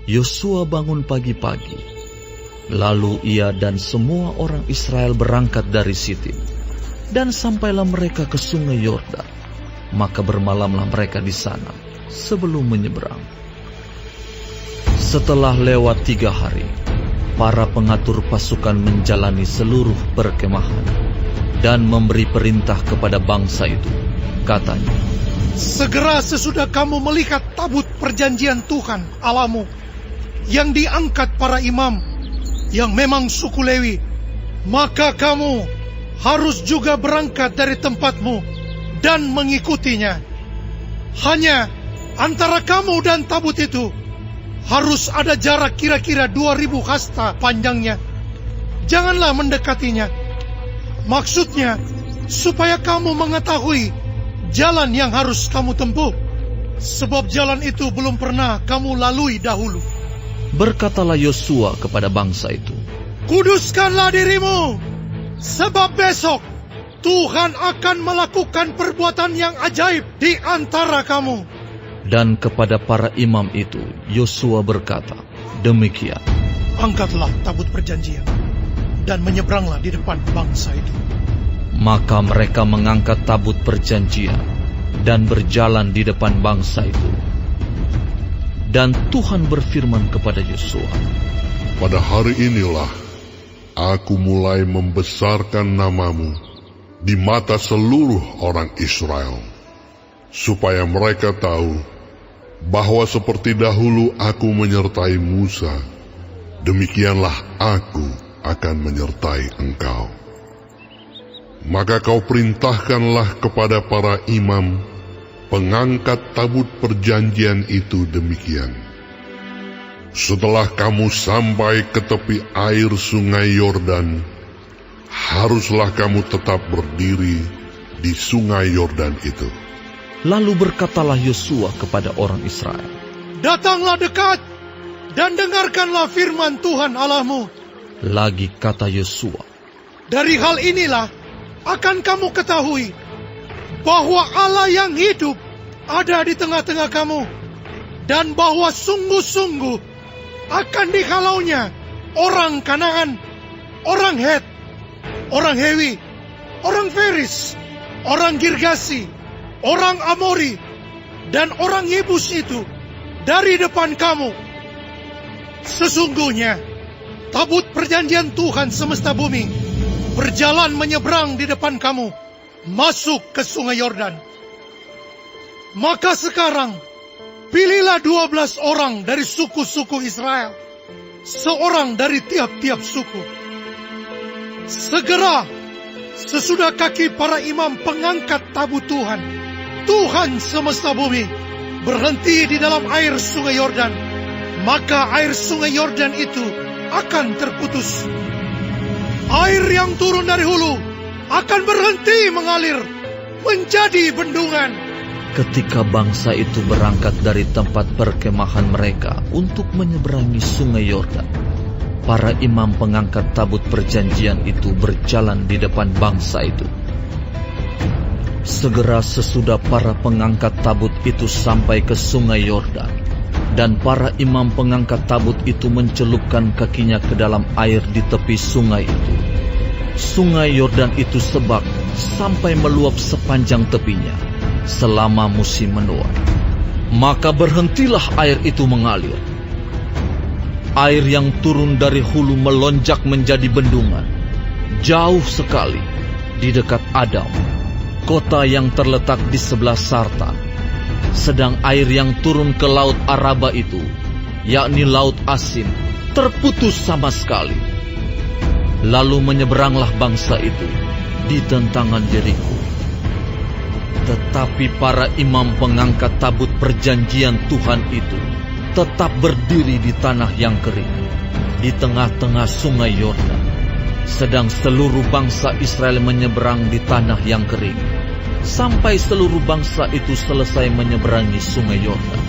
Yosua bangun pagi-pagi, lalu ia dan semua orang Israel berangkat dari Sitim, dan sampailah mereka ke sungai Yordan. Maka bermalamlah mereka di sana sebelum menyeberang. Setelah lewat 3 hari, para pengatur pasukan menjalani seluruh perkemahan dan memberi perintah kepada bangsa itu. Katanya, segera sesudah kamu melihat tabut perjanjian Tuhan Allahmu yang diangkat para imam yang memang suku Lewi, maka kamu harus juga berangkat dari tempatmu dan mengikutinya. Hanya antara kamu dan tabut itu harus ada jarak kira-kira 2000 hasta panjangnya. Janganlah mendekatinya. Maksudnya, supaya kamu mengetahui jalan yang harus kamu tempuh, sebab jalan itu belum pernah kamu lalui dahulu. Berkatalah Yosua kepada bangsa itu, kuduskanlah dirimu, sebab besok Tuhan akan melakukan perbuatan yang ajaib di antara kamu. Dan kepada para imam itu, Yosua berkata, demikian. Angkatlah tabut perjanjian dan menyeberanglah di depan bangsa itu. Maka mereka mengangkat tabut perjanjian dan berjalan di depan bangsa itu. Dan Tuhan berfirman kepada Yosua, pada hari inilah aku mulai membesarkan namamu di mata seluruh orang Israel, supaya mereka tahu bahwa seperti dahulu aku menyertai Musa, demikianlah aku akan menyertai engkau. Maka kau perintahkanlah kepada para imam pengangkat tabut perjanjian itu demikian. Setelah kamu sampai ke tepi air sungai Yordan, haruslah kamu tetap berdiri di sungai Yordan itu. Lalu berkatalah Yosua kepada orang Israel, datanglah dekat dan dengarkanlah firman Tuhan Allahmu. Lagi kata Yosua, dari hal inilah akan kamu ketahui bahwa Allah yang hidup ada di tengah-tengah kamu, dan bahwa sungguh-sungguh akan dihalaunya orang Kanaan, orang Het, orang Hewi, orang Feris, orang Girgasi, orang Amori, dan orang Yebus itu dari depan kamu. Sesungguhnya tabut perjanjian Tuhan semesta bumi berjalan menyeberang di depan kamu, masuk ke sungai Yordan. Maka sekarang pilihlah 12 orang dari suku-suku Israel, seorang dari tiap-tiap suku. Segera sesudah kaki para imam pengangkat tabut Tuhan, Tuhan semesta bumi, berhenti di dalam air sungai Yordan, maka air sungai Yordan itu akan terputus. Air yang turun dari hulu akan berhenti mengalir menjadi bendungan. Ketika bangsa itu berangkat dari tempat perkemahan mereka untuk menyeberangi sungai Yordan, para imam pengangkat tabut perjanjian itu berjalan di depan bangsa itu. Segera sesudah para pengangkat tabut itu sampai ke sungai Yordan, dan para imam pengangkat tabut itu mencelupkan kakinya ke dalam air di tepi sungai itu. Sungai Yordan itu sebak sampai meluap sepanjang tepinya selama musim menuai. Maka berhentilah air itu mengalir. Air yang turun dari hulu melonjak menjadi bendungan, jauh sekali di dekat Adam, kota yang terletak di sebelah Sartan. Sedang air yang turun ke laut Araba itu, yakni laut Asin, terputus sama sekali. Lalu menyeberanglah bangsa itu di tentangan Yeriko. Tetapi para imam pengangkat tabut perjanjian Tuhan itu tetap berdiri di tanah yang kering, di tengah-tengah sungai Yordan, sedang seluruh bangsa Israel menyeberang di tanah yang kering, sampai seluruh bangsa itu selesai menyeberangi sungai Yordan.